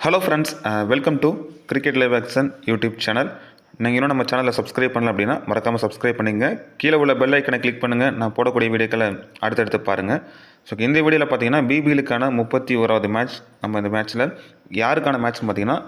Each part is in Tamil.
Hello friends, welcome to cricket live action YouTube channel. நீங்கள் இன்னும் நம்ம சேனலில் சப்ஸ்கிரைப் பண்ணல அப்படின்னா மறக்காமல் சப்ஸ்கிரைப் பண்ணிங்க. கீழே உள்ள பெல் ஐக்கனை கிளிக் பண்ணுங்கள். நான் போடக்கூடிய வீடியோக்களை அடுத்தடுத்து பாருங்கள். ஸோ இந்த வீடியோவில் பார்த்தீங்கன்னா பிபிஎலுக்கான 31வது மேட்ச். நம்ம இந்த மேட்ச்சில் யாருக்கான மேட்ச்னு பார்த்தீங்கன்னா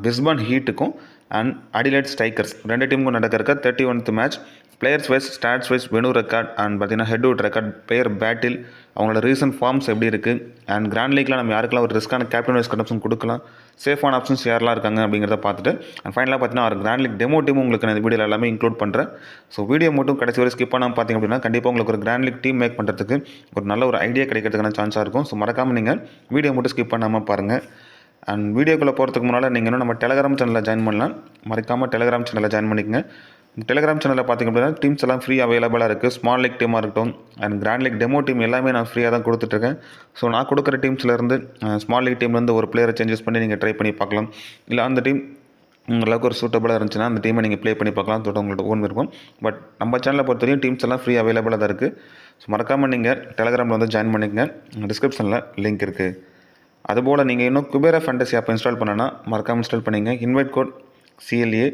பிரிஸ்பேன் ஹீட்டுக்கும் அண்ட் அடிலைட் ஸ்ட்ரைக்கர்ஸ் ரெண்டு டீமுக்கும் நடக்கிறக்க 31th match. Players wise, stats wise, venue record and பார்த்தீங்கன்னா ஹெட்வுட் ரெக்கார்ட், பிளேயர் பேட்டில், அவங்களோட ரீசன்ட் ஃபார்ம்ஸ் எப்படி இருக்குது, அண்ட் கிராண்ட் லீக்ல நம்ம யாருக்கெல்லாம் ஒரு ரிஸ்க்கான கேப்டன் வைஸ் கண்டப்ஷன் கொடுக்கலாம், சேஃபான ஆப்ஷன்ஸ் யாரெல்லாம் இருக்காங்க அப்படிங்கிறத பார்த்துட்டு அண்ட் ஃபைனலாக பார்த்தீங்கன்னா ஒரு கிராண்ட் லீக் டெமோ டீம் உங்களுக்கு நான் இந்த வீடியோவில் எல்லாமே இன்க்ளூட் பண்ணுறேன். ஸோ வீடியோ மட்டும் கடைசி வரை ஸ்கிப் பண்ணாமல் பார்த்தீங்க அப்படின்னா கண்டிப்பாக உங்களுக்கு ஒரு கிராண்ட் லீக் டீம் மேக் பண்ணுறதுக்கு ஒரு நல்ல ஒரு ஐடியா கிடைக்கிறதுக்கான சான்ஸாக இருக்கும். ஸோ மறக்காமல் நீங்கள் வீடியோ மட்டும் ஸ்கிப் பண்ணாமல் பாருங்கள். அண்ட் வீடியோக்குள்ளே போகிறதுக்கு முன்னால் நீங்கள் இன்னும் நம்ம டெலகிராம் சேனலில் ஜாயின் பண்ணலாம். மறக்காமல் டெலகிராம் சேனலில் ஜாயின் பண்ணிக்கங்க. டெலகிராம் சேனலில் பார்த்திங்க அப்படின்னா டீம்ஸ் எல்லாம் ஃப்ரீ அவைலபிளாக இருக்குது. ஸ்மால் லீக் டீமாக இருக்கட்டும் and grand league demo team எல்லாமே நான் ஃப்ரீயாக தான் கொடுத்துட்ருக்கேன். ஸோ நான் கொடுக்குற டீம்ஸ்லேருந்து ஸ்மால் லீக் டீம்லேருந்து ஒரு பிளேயரை சேஞ்சஸ் பண்ணி நீங்கள் ட்ரை பண்ணி பார்க்கலாம். இல்லை அந்த டீம் உங்களுக்கு ஒரு சூட்டபுளாக இருந்துச்சுன்னா அந்த டீமை நீங்கள் ப்ளே பண்ணி பார்க்கலாம். தொட்டு உங்களோட ஓன் இருக்கும். பட் நம்ம சேனலை பொறுத்தவரையும் டீம்ஸ் எல்லாம் ஃப்ரீ அவைலபிளாக தான் இருக்குது. ஸோ மறக்காமல் நீங்கள் டெலகிராமில் வந்து ஜாயின் பண்ணிக்கங்க. டிஸ்கிரிப்ஷனில் லிங்க் இருக்குது. அதுபோல் நீங்கள் இன்னும் குபேரா ஃபேண்டசி ஆப் இன்ஸ்டால் பண்ணனா மறக்காமல் இன்ஸ்டால் பண்ணிங்க. Invite code CLA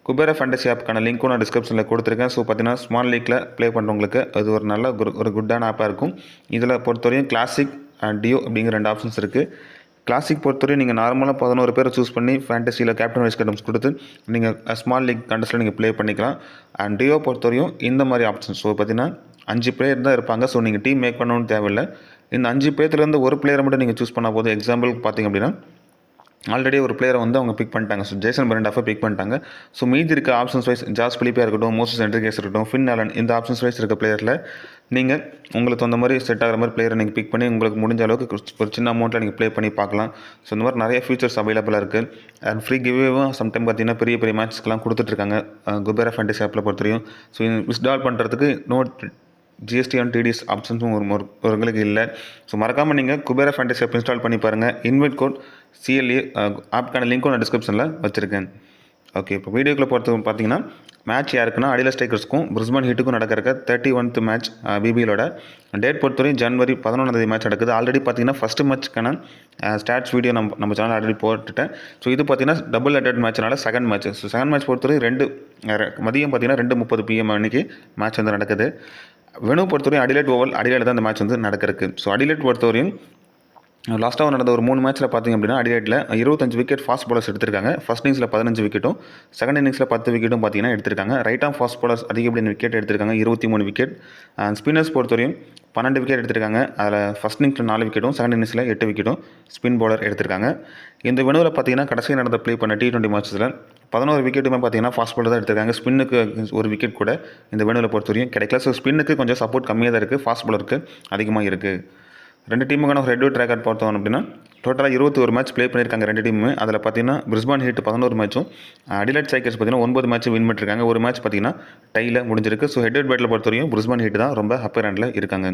Kubera fantasy ஆப்புக்கான லிங்க்கும் நான் டிஸ்கிரிப்ஷனில் கொடுத்துருக்கேன். ஸோ பார்த்தீங்கன்னா ஸ்மால் லீக்கில் ப்ளே பண்ணுறவங்களுக்கு அது ஒரு நல்ல ஒரு குட்டான ஆப்பாக இருக்கும். இதில் பொறுத்தவரையும் கிளாசிக் அண்ட் டியோ அப்படிங்கிற ரெண்டு ஆப்ஷன்ஸ் இருக்குது. கிளாசிக் பொறுத்தவரையும் நீங்கள் நார்மலாக 11 பேரை சூஸ் பண்ணி ஃபேண்டசியில் கேப்டன் வைஸ் கட்டம்ஸ் கொடுத்து நீங்கள் ஸ்மால் லீக் கண்டஸ்ட்டில் நீங்கள் ப்ளே பண்ணிக்கலாம். அண்ட் டியோ பொறுத்தவரையும் இந்த மாதிரி ஆப்ஷன்ஸ். ஸோ பார்த்தீங்கன்னா 5 பிளேயர் தான் இருப்பாங்க. ஸோ நீங்கள் டீம் மேக் பண்ணணும்னு தேவையில்லை. இந்த 5 பேர்த்துலேருந்து ஒரு பிளேயரை மட்டும் நீங்கள் சூஸ் பண்ணால் போதும். எக்ஸாம்பிளுக்கு பார்த்திங்க அப்படின்னா ஆல்ரெடி ஒரு பிளேயரை வந்து அவங்க பிக் பண்ணிட்டாங்க. ஸோ ஜேசன் பெரண்டாஃபை பிக் பண்ணிட்டாங்க. ஸோ மீதி இருக்க ஆப்ஷன்ஸ் வைஸ் ஜாஸ் பிலிப்பியாக இருக்கட்டும், மோசஸ் என்ட்ரிகேஸ் இருக்கட்டும், ஃபின் ஆலன், இந்த ஆப்ஷன்ஸ் வைஸ் இருக்க பிளேயரில் நீங்கள் உங்களுக்கு அந்த மாதிரி செட் ஆகிற மாதிரி பிளேயரை நீங்கள் பிக் பண்ணி உங்களுக்கு முடிஞ்ச அளவுக்கு ஒரு சின்ன அமௌண்ட்டில் நீங்கள் ப்ளே பண்ணி பார்க்கலாம். ஸோ இந்த மாதிரி நிறைய ஃபீச்சர்ஸ் அவைலபிளாக இருக்குது. அண்ட் ஃப்ரீ கிவ்வேவும் சம்டைம் பார்த்தீங்கன்னா பெரிய பெரிய மேட்ச்ஸ்க்கெலாம் கொடுத்துட்ருக்காங்க குபேரா ஃபேண்டசி ஆப்பில் பொறுத்தவரையும். ஸோ வித்ட்ரால் பண்ணுறதுக்கு GST அண்ட் TDS ஆப்ஷன்ஸும் ஒருங்களுக்கு இல்லை. ஸோ மறக்காமல் நீங்கள் குபேரா ஃபேண்டசி ஆப் இன்ஸ்டால் பண்ணி பாருங்கள். இன்வைட் கோட் CLA ஆப்புக்கான லிங்க்கும் நான் டிஸ்கிரிப்ஷனில் வச்சுருக்கேன். ஓகே, இப்போ வீடியோக்குள்ளே போகிறதுக்கு பார்த்தீங்கன்னா மேட்ச் யாருக்குன்னா அடிலைட் ஸ்ட்ரைக்கர்ஸ்க்கும் பிரிஸ்பேன் ஹீட்டுக்கும் நடக்கிறக்க 31th மேட்ச் பிபிஎலோட டேட் பொறுத்தவரையும் ஜனவரி 11 மேட்ச் நடக்குது. ஆல்ரெடி பார்த்தீங்கன்னா ஃபஸ்ட்டு மேட்ச்க்கான ஸ்டாட்ஸ் வீடியோ நம்ம சேனல் ஆல்ரெடி போட்டுட்டேன். ஸோ இது பார்த்தீங்கன்னா டபுள் ஹெட்டட் மேட்ச்னால second match. So second match பொறுத்தவரை மதியம் பார்த்தீங்கன்னா 2:30 PM அன்றைக்கி மேட்ச் வந்து நடக்குது. வெனு பொறுத்தவரையும் அடிலைட் ஓவல் அடிலைட் தான் அந்த மேட்ச் வந்து நடக்கிறதுக்கு. ஸோ அடிலைட் பொறுத்தவரையும் லாஸ்ட்டாக நடந்த ஒரு 3 மேட்ச்சில் பார்த்திங்க அப்படின்னா அடிலைட்டில் 25 விக்கெட் ஃபாஸ்ட் பாலர்ஸ் எடுத்திருக்காங்க. ஃபஸ்ட் இன்னிங்ஸில் 15 விக்கெட்டும் செகண்ட் இன்னிங்ஸில் 10 விக்கெட்டும் பார்த்தீங்கன்னா எடுத்திருக்காங்க. ரைட் ஆம் ஃபாஸ்ட் பாலர்ஸ் அதிகப்படியான விக்கெட் எடுத்திருக்காங்க, 23 விக்கெட். ஸ்பின்னர்ஸ் பொறுத்தவரையும் 12 விக்கெட் எடுத்திருக்காங்க. அதில் ஃபஸ்ட் இன்னிங்ஸில் 4 விக்கெட்டும் செகண்ட் இன்னிங்ஸில் 8 விக்கெட்டும் ஸ்பின் பவுலர் எடுத்திருக்காங்க. இந்த வெனுவில் பார்த்தீங்கன்னா கடைசி நடந்த ப்ளே பண்ண T20 மேட்ச்சில் 11 விக்கெட்டுமே பார்த்தீங்கன்னா ஃபாஸ்ட் பாலர் தான் எடுத்திருக்காங்க. ஸ்பின்னுக்கு ஒரு விக்கெட் கூட இந்த வெனுவில் பொறுத்தவரையும் கிடைக்கல. ஸோ ஸ்பின்னுக்கு கொஞ்சம் சப்போர்ட் கம்மியாக தான் இருக்குது, ஃபாஸ்ட் பாலருக்கு அதிகமாக இருக்குது. ரெண்டு டீமுக்கான ஒரு ஹெட்வுட் ரெக்கார்ட் பார்த்தோம் அப்படின்னா டோட்டலாக 21 மேட்ச் ப்ளே பண்ணியிருக்காங்க ரெண்டு டீமுமே. அதில் பார்த்தீங்கன்னா பிரிஸ்பேன் ஹீட் 11 மேட்சும் அடிலைட் ஸ்ட்ரைக்கர்ஸ் பார்த்தீங்கன்னா 9 மேட்ச் வின் பண்ணியிருக்காங்க. ஒரு மேட்ச் பார்த்தீங்கன்னா டையில் முடிஞ்சிருக்கு. ஸோ ஹெட்வுட் பேட்டில் பொறுத்தவரையும் பிரிஸ்பேன் ஹீட் தான் ரொம்ப அப்பர் ஹேண்டில் இருக்காங்க.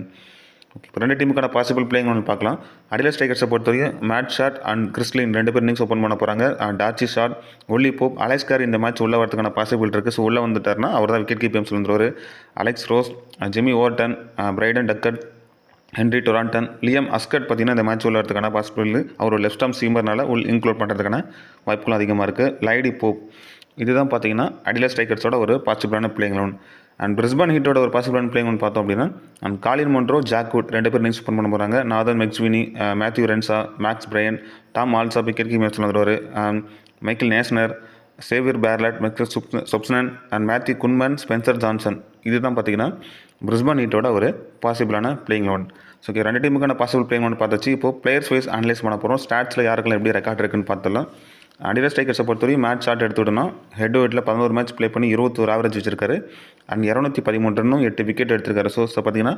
ஓகே, இப்போ ரெண்டு டீமுக்கான பாசிபிள் பிளேயிங் ஒன்று பார்க்கலாம். அடிலைட் ஸ்ட்ரைக்கர்ஸை பொறுத்தவரையும் மேட் ஷாட் அண்ட் கிறிஸ்லின் 2 பேர் இன்னிங்ஸ் ஓப்பன் பண்ண போகிறாங்க. டார்ச்சி ஷாட், ஒல்லி போப், அலெக்ஸ்கார் இந்த மேட்ச் உள்ளே வரதுக்கான பாசிபிள் இருக்குது. ஸோ உள்ளே வந்துட்டார்னா அவர் தான் விக்கெட் கீப்பிங் வந்துருவார். Alex Ross, Jimmy Overton, Brydon Duckett, Henry Thornton, Liam Scott பார்த்தீங்கன்னா இந்த மேட்ச் உள்ள வரதுக்கான பாசிபிள். அவர் லெஃப்ட் ஆர்ம் சீமர்னால இன்க்ளூட் பண்ணுறதுக்கான வாய்ப்புகளும் அதிகமாக இருக்குது. லைடி போப் இதுதான் பார்த்தீங்கன்னா அடிலைட் ஸ்ட்ரைக்கர்ஸோட ஒரு பாசிபிளான பிளேயிங் லோன். அண்ட் பிரிஸ்பேன் ஹீட்டோட ஒரு பாசிபிளான பிளேயிங் லோன் பார்த்தோம் அப்படின்னா அண்ட் காலின் மொன்ரோ, ஜாக்வுட் 2 பேர் இன்னிங்ஸ் ஓப்பன் பண்ண போகிறாங்க. Nathan McSweeney, Matthew Renshaw, Max Bryant, Tom Alsop wicket keeping மேட்ச்சில் வந்துடுவார். Michael Neser, Xavier Bartlett, Michael Swepson and Matthew Kuhnemann, Spencer Johnson இதுதான் பார்த்தீங்கன்னா பிரிஸ்பேன் ஹீட்டோட ஒரு பாசிபிளான பிளேயிங் லோன். ஸோ ரெண்டு டீமுக்கான பாசிபிள் பிளேயிங் லோன் பார்த்தாச்சு. இப்போது பிளேயர்ஸ் வைஸ் அனலைஸ் பண்ண போகிறோம். ஸ்டாட்ஸில் யாருக்கெல்லாம் எப்படி ரெக்கார்ட் இருக்குன்னு பார்த்துலாம். அடிலைட் ஸ்ட்ரைக்கர்ஸை பொறுத்தவரையும் மேட்ச் ஷாட் எடுத்துவிட்டோம்னா ஹெட்வுட்டில் 11 மேட்ச் ப்ளே பண்ணி 21 ஆவரேஜ் வச்சிருக்காரு. அண்ட் 213 ரன்னும் 8 விக்கெட் எடுத்திருக்காரு. ஸோ பார்த்தீங்கன்னா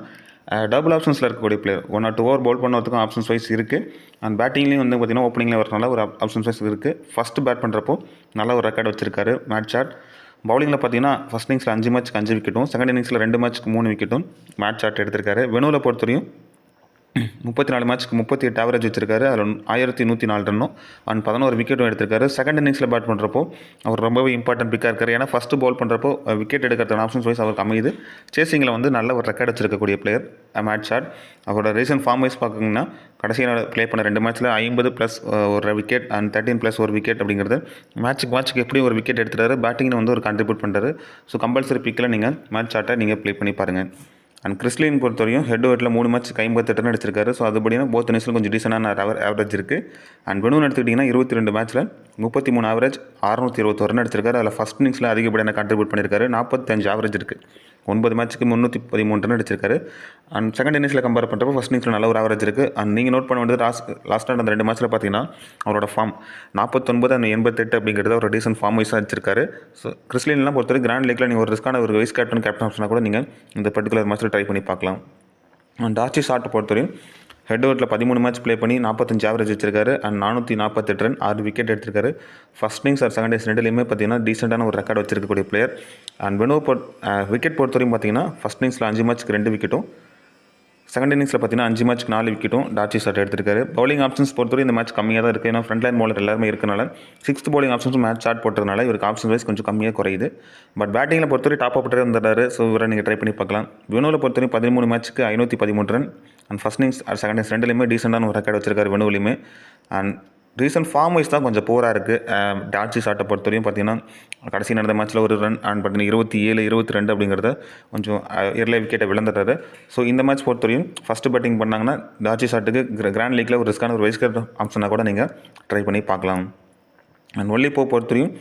டபுள் ஆப்ஷன்ஸில் இருக்கக்கூடிய பிளேயர் 1 or 2 ஓவர் பவுல் பண்ணுறதுக்கும் ஆப்ஷன்ஸ் வைஸ் இருக்குது. அண்ட் பேட்டிங்லேயும் வந்து பார்த்தீங்கன்னா ஓப்பனிங்கில் வரனால ஒரு ஆப்ஷன்ஸ் வைஸ் இருக்குது. ஃபஸ்ட்டு பேட் பண்ணுறப்போ நல்ல ஒரு ரெக்கார்டு வச்சிருக்காரு மேட்ச் ஷாட். பவுலிங்கில் பார்த்தீங்கன்னா ஃபஸ்ட் இன்னிங்ஸில் 5 மேட்ச்க்கு 5 விக்கெட்டும் செகண்ட் இன்னிங்ஸில் 2 மேட்ச்க்கு 3 விக்கெட்டும் மேட்ச் ஷாட் எடுத்திருக்காரு. வெனுவில் பொறுத்தவரையும் 34 மேட்ச்க்கு 38 ஆவரேஜ் வச்சிருக்காரு. அதில் 1104 ரன்னும் அண்ட் 11 விக்கெட்டும் எடுத்திருக்காரு. செகண்ட் இன்னிங்ஸில் பேட் பண்ணுறப்போ அவர் ரொம்பவே இம்பார்ட்டன்ட் பிக்காக இருக்கார். ஏன்னா ஃபஸ்ட்டு பால் பண்ணுறப்போ விக்கெட் எடுக்கிறதுக்கான ஆப்ஷன்ஸ் வைஸ் அவருக்கு அமையுது. சேசிங்கில் வந்து நல்ல ஒரு ரெக்கார்ட் வச்சிருக்கக்கூடிய பிளேயர் மேட் ஷாட். அவரோட ரீசன்ட் ஃபார்ம் வைஸ் பார்த்திங்கன்னா கடைசியாக ப்ளே பண்ண 2 மேட்ச்சில் 50+ ஒரு விக்கெட் அண்ட் 13+ ஒரு விக்கெட் அப்படிங்கிறது மேட்ச்சுக்கு எப்படி ஒரு விக்கெட் எடுத்துட்டாரு. பேட்டிங்கில் வந்து ஒரு கான்ட்ரிபியூட் பண்ணுறாரு. ஸோ கம்பல்சரி பிக்கில் நீங்கள் மேட்ச் ஷாட்டை நீங்கள் ப்ளே பண்ணி பாருங்கள். அண்ட் கிறிஸ்லின் பொறுத்தவரையும் ஹெட் ஓவரில் 3 மேட்ச்சுக்கு 58 ரன் அடிச்சிருக்காரு. ஸோ அதுபடினா போத் இன்னிங்ஸில் கொஞ்சம் டீசெண்டான ஆவரேஜ் இருக்குது. அண்ட் வெனூன் எடுத்துக்கிட்டிங்கன்னா 22 மேட்ச்சில் 33 ஆவரேஜ் 621 ரன் அடிச்சிருக்காரு. அதில் ஃபஸ்ட் இன்னிங்ஸில் அதிகப்படியான கான்ட்ரிபியூட் பண்ணியிருக்காரு. 45 ஆவரேஜ் இருக்குது. 9 மேட்ச்சுக்கு 313 ரன் அடிச்சிருக்காரு. அண்ட் செகண்ட் இன்னிங்ஸில் கம்பேர் பண்ணுறப்போ ஃபஸ்ட் இன்னிங்ஸில் நல்ல ஒரு ஆவரேஜ் இருக்குது. அண்ட் நீங்கள் நோட் பண்ண வேண்டியது லாஸ்ட்டாக அந்த 2 மேட்ச்சில் பார்த்தீங்கன்னா அவரோட ஃபார்ம் 49 அண்ட் 88 அப்படிங்கிறது ஒரு டீசன்ட் ஃபார்ம் வைஸாக வச்சிருக்காரு. ஸோ கிறிஸ்லின்லாம் பொறுத்தவரை கிராண்ட் லீக்ல நீங்கள் ஒரு ரிஸ்க்கான ஒரு வைஸ் கேப்டன் ஆப்ஷனாக கூட நீங்கள் இந்த பர்டிகுலர் மேட்ச்சில் ட்ரை பண்ணி பார்க்கலாம். அண்ட் டார்ச்சி ஷாட்டை பொறுத்தவரையும் ஹெட் ஓவரில் 13 மேட்ச் ப்ளே பண்ணி 45 ஆவரேஜ் வச்சிருக்காரு. அண்ட் 448 ரன் 6 விக்கெட் எடுத்திருக்காரு. First innings or second innings ரெண்டுலேயுமே பார்த்தீங்கன்னா டீசெண்டான ஒரு ரெக்கார்டு வச்சிருக்கக்கூடிய பிளேயர். அண்ட் விக்கெட் பொறுத்தவரையும் பார்த்தீங்கன்னா ஃபஸ்ட் இன்னிங்ஸில் 5 மேட்ச்க்கு 2 விக்கெட்டும், செகண்ட் இன்னிங்ஸில் பார்த்தீங்கன்னா 5 மேட்ச்க்கு 4 விக்கெட்டும் டார்ச்சி ஷாட் எடுத்திருக்காரு. பவுலிங் ஆப்ஷன்ஸ் பொறுத்தவரை இந்த மேட்ச் கம்மியாக தான் இருக்குது. ஏன்னா ஃப்ரண்ட் லைன் பவுலர் எல்லாருமே இருக்கனால 6th பவுலிங் ஆப்ஷன்ஸும் மேட்ச் ஷாட் போட்டதுனால இவருக்கு ஆப்ஷன் வைஸ் கொஞ்சம் கம்மியாக குறையுது. பட் பேட்டிங்கில் பொறுத்தவரை டாப் ஆப்டரே வந்துடுறாரு. ஸோ இவரை நீங்கள் ட்ரை பண்ணி பார்க்கலாம். வெனூவில் பொறுத்தவரை 13 மேட்ச்சுக்கு 513 run and first innings or second innings ரெண்டுலேயுமே டீசெண்டான ஒரு ரெக்கார்டு வச்சிருக்காரு வெனூவிலையுமே. அண்ட் ரீசன்ட் ஃபார்ம் வைஸ் தான் கொஞ்சம் போராக இருக்குது. டார்ச்சி ஷாட்டை பொறுத்தவரையும் பார்த்தீங்கன்னா கடைசி நடந்த மேட்ச்சில் ஒரு ரன் அண்ட் பார்த்தீங்கன்னா 27, 22 அப்படிங்கிறத கொஞ்சம் எர்லியாக விக்கெட்டை விழுந்துட்டாரு. ஸோ இந்த மேட்ச் பொறுத்தவரையும் ஃபஸ்ட்டு பேட்டிங் பண்ணாங்கன்னா டார்ச்சி ஷாட்டுக்கு கிராண்ட் லீக்கில் ஒரு ரிஸ்க்கான ஒரு வைஸ் கேப்டன் ஆப்ஷனாக கூட நீங்கள் ட்ரை பண்ணி பார்க்கலாம். அண்ட் ஒல்லி போப் பொறுத்தவரையும்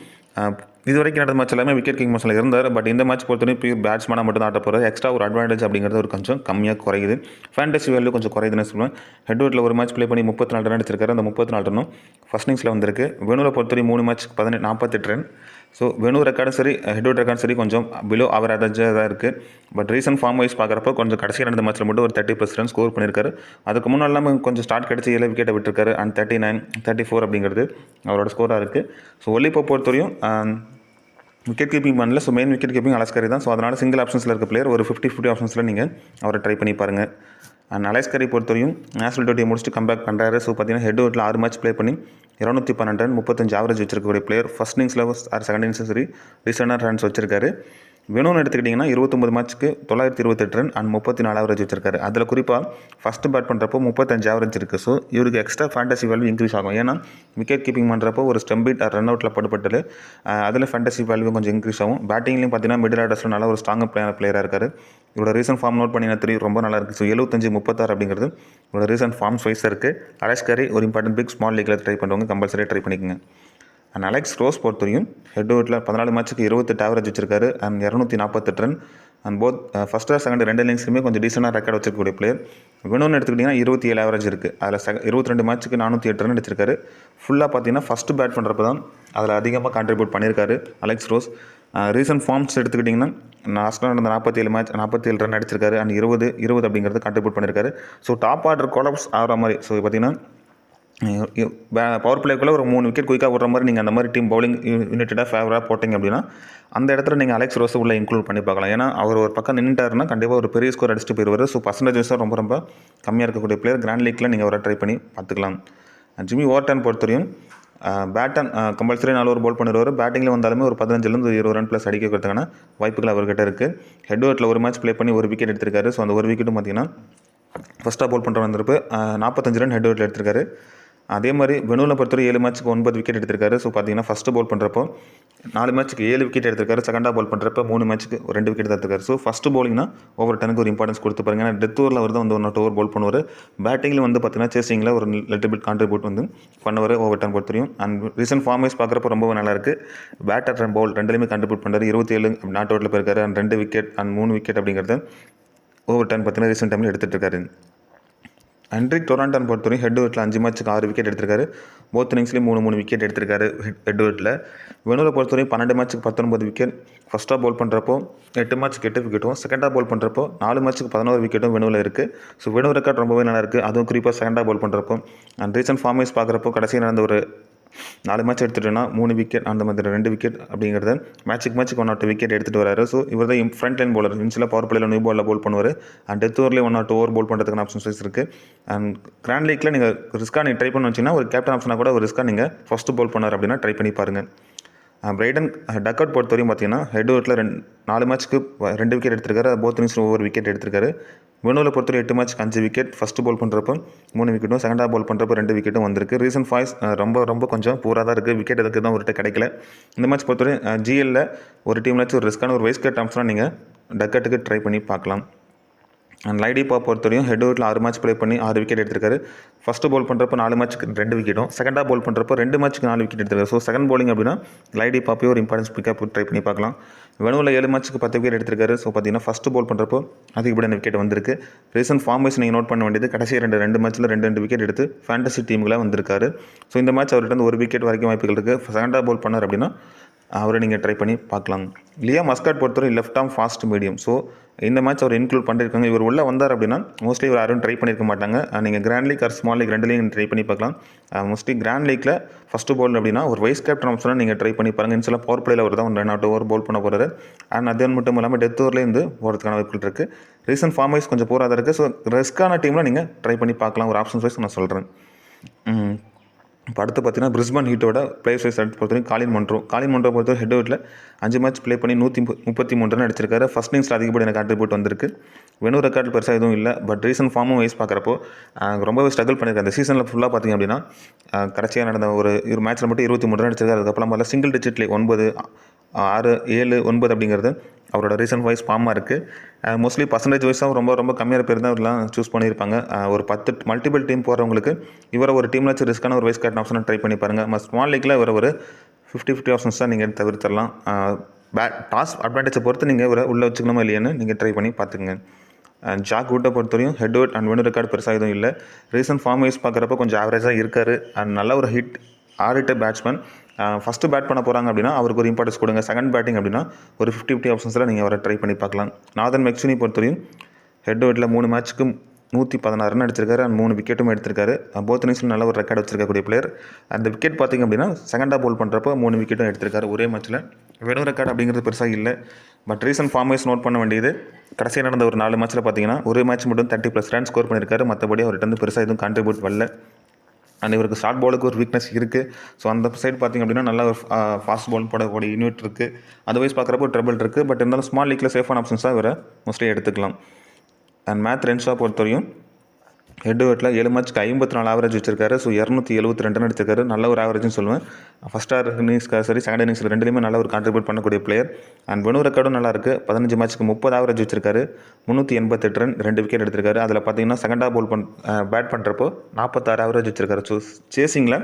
இது வரைக்கும் நடந்த மேட்ச் எல்லாமே விக்கெட் கீப்பிங் மேட்ச்சில் இருந்தார். பட் இந்த மேட்ச் பொறுத்தவரைக்கும் பியூர் பேட்ஸ்மேனாக மட்டும் தான் ஆட்ட போகிறார். எக்ஸ்ட்ரா ஒரு அட்வான்டேஜ் அப்படிங்கிறது ஒரு கொஞ்சம் கம்மியாக குறையுது. ஃபேண்டசி வேல்யூ கொஞ்சம் குறையுதுன்னு சொல்லுவேன். ஹெட் ஓவரில் ஒரு மேட்ச் ப்ளே பண்ணி 34 ரன் அடிச்சிருக்காரு. அந்த 34 ரன்னும் ஃபஸ்ட் இன்னிங்ஸில் வந்திருக்கு. வெனூவில் பொறுத்தவரை 3 மேட்ச்க்கு 48 ரன். ஸோ வெனூ ரெக்கார்டும் சரி ஹெட் ஓவர் ரெக்கார்டும் சரி கொஞ்சம் பிலோ ஆவரேஜாக தான் இருக்குது. பட் ரீசன்ட் ஃபார்ம் வைஸ் பார்க்குறப்போ கொஞ்சம் கடைசியாக நடந்த மேட்ச்சில் மட்டும் ஒரு 30+ ரன் ஸ்கோர் பண்ணியிருக்காரு. அதுக்கு முன்னாடி கொஞ்சம் ஸ்டார்ட் கிடச்சி 7 விக்கெட்டை விட்டுருக்காரு. அண்ட் 39, 34 அப்படிங்கிறது அவரோட ஸ்கோராக இருக்குது. ஸோ ஒல்லி போப் பொறுத்தவரையும் விக்கெட் கீப்பிங் பண்ணல. ஸோ மெயின் விக்கெட் கீப்பிங் அலஸ்கரி தான். ஸோ அதனால் சிங்கிள் ஆப்ஷன்ஸில் இருக்க பிளேயர் ஒரு 50-50 ஆப்ஷன்ஸில் நீங்கள் அவரை ட்ரை பண்ணி பாருங்கள். அண்ட் அலஸ்கரி பொறுத்தவரையும் நேஷனல் டோட்டியை முடிச்சுட்டு கம்பேக் பண்ணுறாரு. ஸோ பார்த்தீங்கன்னா ஹெட் ஓவரில் 6 மேட்ச் ப்ளே பண்ணி 212 ரன் 35 ஆவரேஜ் வச்சிருக்கக்கூடிய பிளேயர். ஃபஸ்ட் இன்னிங்ஸில் ஆர் செகண்ட் இன்னிங்ஸும் சரி ரீசெண்டான ரன்ஸ் வச்சிருக்காரு. வெனூன்னு எடுத்துக்கிட்டிங்கன்னா 29 மேட்ச்க்கு 928 ரன் அண்ட் 34 ஆவரேஜ் வச்சிருக்காரு. அதில் குறிப்பாக ஃபஸ்ட்டு பேட் பண்ணுறப்போ 35 ஆவரேஜ் இருக்குது. ஸோ இவருக்கு எக்ஸ்ட்ரா ஃபேண்டசி வேல்யூ இன்க்ரீஸ் ஆகும். ஏன்னா விக்கெட் கீப்பிங் பண்ணுறப்போ ஒரு ஸ்டெம் பீட் ஆர் ரன் அவுட்டில் படுபட்டது அதில் ஃபேண்டசி வேல்யூ கொஞ்சம் இன்க்ரீஸ் ஆகும். பேட்டிங்லேயும் பார்த்தீங்கன்னா மிடில் ஆர்டர்ஸில் நல்ல ஒரு ஸ்ட்ராங் பிளேயராக இருக்கார். இவரோட ரீசன்ட் ஃபார்ம் நோட் பண்ணினா தெரியும், ரொம்ப நல்லா இருக்குது. ஸோ 75-36 அப்படிங்கிறது இவரோட ரீசன்ட் ஃபார்ம்ஸ் வைஸ் இருக்குது. அலஸ்கரி ஒரு இம்பார்ட்டன்ட் பிக் ஸ்மால் லீக்கில் ட்ரை பண்ணுறவங்க கம்பல்சரியாக ட்ரை பண்ணிக்கோங்க. அண்ட் அலெக்ஸ் ரோஸ் பொறுத்தவரையும் ஹெட் ஓவரில் 14 மேட்ச்சுக்கு 28 ஆவரேஜ் வச்சிருக்காரு and 248 run and both first or second 2 இன்னிங்ஸ்லையுமே கொஞ்சம் டீசெண்டாக ரெக்கார்ட் வச்சிருக்கக்கூடிய பிளேயர். வெனூன்னு எடுத்துக்கிட்டிங்கன்னா 27 ஆவரேஜ் இருக்குது. அதில் 22 மேட்ச்சுக்கு 408 ரன் அடிச்சிருக்காரு. ஃபுல்லாக பார்த்தீங்கன்னா ஃபஸ்ட்டு பேட் பண்ணுறப்ப தான் அதில் அதிகமாக கான்ட்ரிபியூட் பண்ணியிருக்காரு அலெக்ஸ் ரோஸ். ரீசன்ட் ஃபார்ம்ஸ் எடுத்துக்கிட்டிங்கன்னா லாஸ்ட்டாக நடந்த 47 ரன் அடிச்சிருக்காரு அண்ட் 20 அப்படிங்கிறது கான்ட்ரிபியூட் பண்ணியிருக்காரு. ஸோ டாப் ஆர்டர் கொலாப்ஸ் ஆகிற மாதிரி. ஸோ பார்த்தீங்கன்னா பவர் பிளேக்குள்ளே ஒரு 3 விக்கெட் குயிக்காக விடுற மாதிரி நீங்கள் அந்த மாதிரி டீம் பவுலிங் யூனிட்டடாக ஃபேவராக போட்டிங்க அப்படின்னா அந்த இடத்துல நீங்கள் அலெக்ஸ் ரோஸை உள்ளே இன்க்ளூட் பண்ணி பார்க்கலாம். ஏன்னா அவர் ஒரு பக்கம் நின்றுட்டாருன்னா கண்டிப்பாக ஒரு பெரிய ஸ்கோர் அடிச்சுட்டு போயிடுவார். ஸோ பர்சன்டேஜஸாக ரொம்ப கம்மியாக இருக்கக்கூடிய பிளேயர் கிராண்ட் லீக்கில் நீங்கள் அவரை ட்ரை பண்ணி பார்த்துக்கலாம். ஜிம்மி ஓவர்டன் பொறுத்தவரையும் பேட்டன் கம்பல்சரி 4 ஓவர் பவுல் பண்ணிடுவார். பேட்டிங்கில் வந்தாலுமே ஒரு 15 20 ரன் ப்ளஸ் அடிக்கிறதுக்கான வாய்ப்புகள் அவர்கிட்ட இருக்குது. ஹெட் ஓவரில் ஒரு மேட்ச் ப்ளே பண்ணி 1 விக்கெட் எடுத்திருக்காரு. ஸோ அந்த 1 விக்கெட்டும் பார்த்தீங்கன்னா ஃபஸ்ட்டாக பவுல் பண்ணுற வந்திருப்பு 45 ரன் ஹெட் ஓவரில் எடுத்திருக்காரு. அதே மாதிரி வெனூவில் பொறுத்தவரை 7 மேட்ச்சுக்கு 9 விக்கெட் எடுத்திருக்காரு. ஸோ பார்த்தீங்கன்னா ஃபஸ்ட்டு பவுல் பண்ணுறப்போ 4 மேட்ச்சுக்கு 7 விக்கெட் எடுத்திருக்காரு. செகண்டாக பவுல் பண்ணுறப்போ 3 மேட்ச்சுக்கு 2 விக்கெட் தான் எடுத்திருக்காரு. ஸோ ஃபஸ்ட்டு பவுலிங்னா ஓவர் 10க்கு ஒரு இம்பார்ட்டன்ஸ் கொடுத்து பாருங்க. ஏன்னா டெத் ஓவரில் அவர் தான் வந்து 1 ஓவர் பவுல் பண்ணுவார். பேட்டிங்கில் வந்து பார்த்தீங்கன்னா சேசிங்கில் ஒரு லிட்டில் பிட் கான்ட்ரிபியூட் வந்து பண்ணுவார் ஓவர் 10 பொறுத்தவரையும். அண்ட் ரீசன்ட் ஃபார்ம் வைஸ் பார்க்குறப்போ ரொம்ப நல்லாயிருக்கு. பேட்டர் அண்ட் பவுல் ரெண்டுலேயுமே கான்ட்ரிபியூட் பண்ணுறாரு. 27 நாட் அவுட்டில் போயிருக்காரு அண்ட் 2 விக்கெட் அண்ட் 3 விக்கெட் அப்படிங்கிறத ஓவர் 10 பார்த்தீங்கன்னா ரீசெண்ட் டைமில் எடுத்துகிட்டு இருக்காரு. ஹென்ரிக் டொராண்டன் பொறுத்தவரைக்கும் ஹெட் ஓவரில் 5 மேட்ச்சுக்கு 6 விக்கெட் எடுத்திருக்காரு. போத் இன்னிங்ஸ்லேயும் 3 விக்கெட் எடுத்திருக்காரு ஹெட் ஓவரில். வெனூவில் பொறுத்தவரைக்கும் 12 மேட்ச்சுக்கு 19 விக்கெட். ஃபஸ்ட்டாக பவுல் பண்ணுறப்போ 8 மேட்ச்சுக்கு 8 விக்கெட்டும், செகண்டாக பவுல் பண்ணுறப்போ 4 மேட்ச்சுக்கு 11 விக்கெட்டும் வெனூவில் இருக்குது. ஸோ வெனூ ரெக்கார்ட் ரொம்பவே நல்லா இருக்குது. அதுவும் குறிப்பாக செகண்டாக பவுல் பண்ணுறப்போ அண்ட் ரீசன்ட் ஃபார்ம் வைஸ் பார்க்குறப்போ கடைசியாக நடந்த ஒரு 4 மேட்ச் எடுத்துட்டோன்னா 3 விக்கெட் அந்த மாதிரி 2 விக்கெட் அப்படிங்கிறத மேட்ச்சுக்கு 1 or 2 விக்கெட் எடுத்துகிட்டு வராரு. ஸோ இவர் தான் ஃப்ரண்ட் லைன் பவுலர். இன்ஷியலாக பவர் பிளேயில் நியூ பாலில் போல் பண்ணுவார். அண்ட் டெத் ஓவர்லேயே 1 or 2 ஓவர் போல் பண்ணுறதுக்கான ஆப்ஷன்ஸ் இருக்குது. அண்ட் கிராண்ட் லீக்கில் நீங்கள் ரிஸ்க்காக நீங்கள் ட்ரை பண்ண வச்சிங்கன்னா ஒரு கேப்டன் ஆப்ஷனாக கூட ஒரு ரிஸ்க்காக நீங்கள் ஃபஸ்ட்டு போல் பண்ணார் அப்படின்னா ட்ரை பண்ணி பாருங்கள். பிரைடன் டக் அவுட் பொறுத்த வரையும் பார்த்தீங்கன்னா ஹெட்வர்ட்டில் 4 மேட்ச்சுக்கு 2 விக்கெட் எடுத்திருக்காரு. போத் இன்னிங்ஸில் ஒவ்வொரு விக்கெட் எடுத்திருக்காரு. வெனுவில் பொறுத்தவரை 8 மேட்ச்க்கு 5 விக்கெட். ஃபஸ்ட்டு பால் பண்ணுறப்போ 3 விக்கெட்டும், செகண்டாக பால் பண்ணுறப்போ 2 விக்கெட்டும் வந்திருக்கு. ரீசன்ட் ஃபாய்ஸ் ரொம்ப கொஞ்சம் பூராக தான் இருக்குது. விக்கெட் எதுக்கு தான் ஒருகிட்ட கிடைக்கல. இந்த மேட்ச் பொறுத்தவரை ஜிஎல்ல ஒரு டீம்லாச்சும் ஒரு ரிஸ்க்கான ஒரு வைஸ் கேட் ஆப்ஷனாக நீங்கள் டக்கட்டுக்கு ட்ரை பண்ணி பார்க்கலாம். அண்ட் லைடிப்பா பொறுத்தவரையும் ஹெட்வர்ட்டில் 6 மேட்ச் ப்ளே பண்ணி 6 விக்கெட் எடுத்திருக்காரு. ஃபஸ்ட்டு பால் பண்ணுறப்போ 4 மேட்ச்சுக்கு 2 விக்கெட்டும், செகண்டாக பால் பண்ணுறப்போ 2 மேட்ச்சுக்கு 4 விக்கெட் எடுத்திருக்காரு. ஸோ செகண்ட் bowling அப்படின்னா லைடிப்பாப்பே ஒரு இம்பார்ட்டன்ஸ் பிக்கப் ட்ரை பண்ணி பார்க்கலாம். வெனுவில் 7 மேட்ச்சுக்கு 10 விக்கெட் எடுத்திருக்காரு. ஸோ பார்த்தீங்கன்னா ஃபஸ்ட்டு பால் பண்ணுறப்போ அதிகப்படியான விக்கெட் வந்திருக்கு. ரீசன்ட் ஃபார்ம் வைஸ் நீங்கள் நோட் பண்ண வேண்டியது கடைசி 2 மேட்ச்சில் 2 விக்கெட் எடுத்து ஃபேண்டசி டீமுக்குள்ள வந்திருக்காரு. ஸோ இந்த மேட்ச் அவர்கிட்ட 1 விக்கெட் வரைக்கும் வாய்ப்புகள் இருக்குது. செகண்டாக பால் பண்ணார் அப்படின்னா அவரை நீங்கள் ட்ரை பண்ணி பார்க்கலாம். லியா மஸ்காட் பொறுத்தவரை left arm fast medium. So இந்த மேட்ச் அவர் இன்க்ளூட் பண்ணியிருக்காங்க. இவர் உள்ளே வந்தார் அப்படின்னா மோஸ்ட்லி இவர் யாரும் ட்ரை பண்ணியிருக்க மாட்டாங்க. நீங்கள் grand league or small league ரெண்டுலேயும் ட்ரை பண்ணி பார்க்கலாம். மோஸ்ட்லி கிராண்ட் லீக்கில் ஃபஸ்ட்டு பால் அப்படின்னா ஒரு வைஸ் கேப்டன் ஆப்ஷனாக நீங்கள் ட்ரை பண்ணி பாருங்கள். இன்ஸ்டாக பவர் பிளேயில் அவர் தான் 1 or 2 ஓவர் போல் பண்ண போகிறாரு. அண்ட் அது மட்டும் இல்லாமல் டெத் ஓவர்லேருந்து போகிறதுக்கான வாய்ப்புகள் இருக்குது. ரீசன்ட் ஃபார்ம் வைஸ் கொஞ்சம் போராக இருக்குது. ஸோ ரிஸ்க்கான டீமில் நீங்கள் ட்ரை பண்ணி பார்க்கலாம். ஒரு ஆப்ஷன்ஸ் வைஸ் நான் சொல்கிறேன். இப்போ அடுத்து பார்த்தீங்கன்னா பிரிஸ்பன் ஹீட்டோட பிளேயர்ஸ் வைஸ் எடுத்து பொறுத்தவரைக்கும் காலின் மொண்ட்ரோ பொறுத்தவரை ஹெட்வர்ட்டில் 5 மேட்ச் ப்ளே பண்ணி 133 ரன் அடிச்சிருக்காரு. ஃபஸ்ட் இன்னிங்ஸில் அதிகப்படியான கான்ட்ரிபியூட் வந்திருக்கு. வெனு ரெக்கார்டு பெருசாக எதுவும் இல்லை. பட் ரீசன்ட் ஃபார்மும் வைஸ் பார்க்குறப்போ ரொம்பவே ஸ்ட்ரகிள் பண்ணியிருக்காரு. அந்த சீசனில் ஃபுல்லாக பார்த்திங்க அப்படின்னா கடைசியாக நடந்த ஒரு மேட்ச்சில் மட்டும் 23 ரன் அடிச்சிருக்காரு. அதுக்கப்புறம் பார்த்தா சிங்கிள் டிஜிட்லேயே 9, 6, 7, 9 அப்படிங்கிறது அவரோட ரீசன்ட் வைஸ் ஃபார்மாக இருக்குது. மோஸ்ட்லி பர்சன்டேஜ் வைஸாக ரொம்ப கம்மியான பேர் தான் இவரெலாம் சூஸ் பண்ணியிருப்பாங்க. ஒரு 10 மல்டிபிள் டீம் போகிறவங்களுக்கு இவரை ஒரு டீமில் ரிஸ்க்கான ஒரு வைஸ் கேப்டன் ஆப்ஷனாக ட்ரை பண்ணி பாருங்கள். ஸ்மால் லீக்கில் இவரை ஒரு 50-50 ஆப்ஷன்ஸ் தான் நீங்கள் தவிர்த்திடலாம். டாஸ் அட்வான்டேஜை பொறுத்து நீங்கள் இவரை உள்ளே வச்சுக்கணுமா இல்லையான்னு நீங்கள் ட்ரை பண்ணி பார்த்துக்குங்க. ஜாக் வுட்டை பொறுத்தவரையும் ஹெட்வர்ட் அண்ட் வெனு ரெக்கார்டு பெருசாக எதுவும் இல்லை. ரீசன்ட் ஃபார்ம் வைஸ் பார்க்குறப்ப கொஞ்சம் ஆவரேஜாக இருக்கார். அண்ட் நல்ல ஒரு ஆடிட்ட பேட்ஸ்மேன். ஃபஸ்ட்டு பேட் பண்ண போகிறாங்க அப்படின்னா அவருக்கு ஒரு இம்பார்ட்டன்ஸ் கொடுங்க. செகண்ட் பேட்டிங் அப்படின்னா ஒரு 50-50 ஆப்ஷன்ஸில் நீங்கள் அவரை ட்ரை பண்ணி பார்க்கலாம். நாதன் மெக்ஸுனி பொறுத்தவரையும் ஹெட்வர்ட்டில் 3 மேட்ச்சுக்கு 116 ரன் அடிச்சிருக்காரு. அண்ட் 3 விக்கெட்டும் எடுத்திருக்காரு. போத் இன்னிங்ஸில் நல்ல ஒரு ரெக்கார்டு வச்சிருக்கக்கூடிய பிளேயர். அந்த விக்கெட் பார்த்திங்க அப்படின்னா செகண்டாக பால் பண்ணுறப்போ 3 விக்கெட்டும் எடுத்திருக்காரு ஒரே மேட்ச்சில். வெறும் ரெக்கார்டு அப்படிங்கிறது பெருசாக இல்லை. But recent form wise note பண்ண வேண்டியது கடைசியாக நடந்த ஒரு 4 மேட்ச்சில் பார்த்தீங்கன்னா ஒரு மேட்ச் மட்டும் 30+ ரன் ஸ்கோர் பண்ணியிருக்காரு. மற்றபடி அவர்கிட்ட பெருசாக எதுவும் கான்ட்ரிபியூட் வரல. அண்ட் இவருக்கு ஷார்ட் பாலுக்கு ஒரு வீக்னஸ் இருக்குது. ஸோ அந்த சைடு பார்த்திங்க அப்படின்னா நல்லா ஒரு ஃபாஸ்ட் பால் போடக்கூடிய யூனிட் இருக்குது. அதர்வைஸ் பார்க்குறப்போ ட்ரபிள் இருக்குது. பட் இருந்தாலும் ஸ்மால் லீக்கில் சேஃபான ஆப்ஷன்ஸாக இவரை மோஸ்ட்லி எடுத்துக்கலாம். அண்ட் மேத் ரென்ஷா பொறுத்தவரையும் ஹெட்வர்ட்டில் 7 மேட்ச்க்கு 54 ஆவரேஜ் வச்சிருக்காரு. ஸோ 272 ரன் அடிச்சிருக்காரு. நல்ல ஒரு ஆவரேஜ்னு சொல்லுவேன். ஃபஸ்ட் இன்னிங்ஸ்க்கு சரி செகண்ட் இன்னிங்ஸில் ரெண்டுலேயுமே நல்ல ஒரு கான்ட்ரிபியூட் பண்ணக்கூடிய பிளேயர். அண்ட் வெனு ரெக்கார்டும் நல்லா இருக்குது. 15 மேட்ச்க்கு 30 ஆவரேஜ் வச்சிருக்காரு. 388 ரன் 2 விக்கெட் எடுத்திருக்காரு. அதில் பார்த்தீங்கன்னா செகண்டாக பேட் பண்ணுறப்போ 46 ஆவரேஜ் வச்சிருக்காரு. ஸோ சேசிங்கில்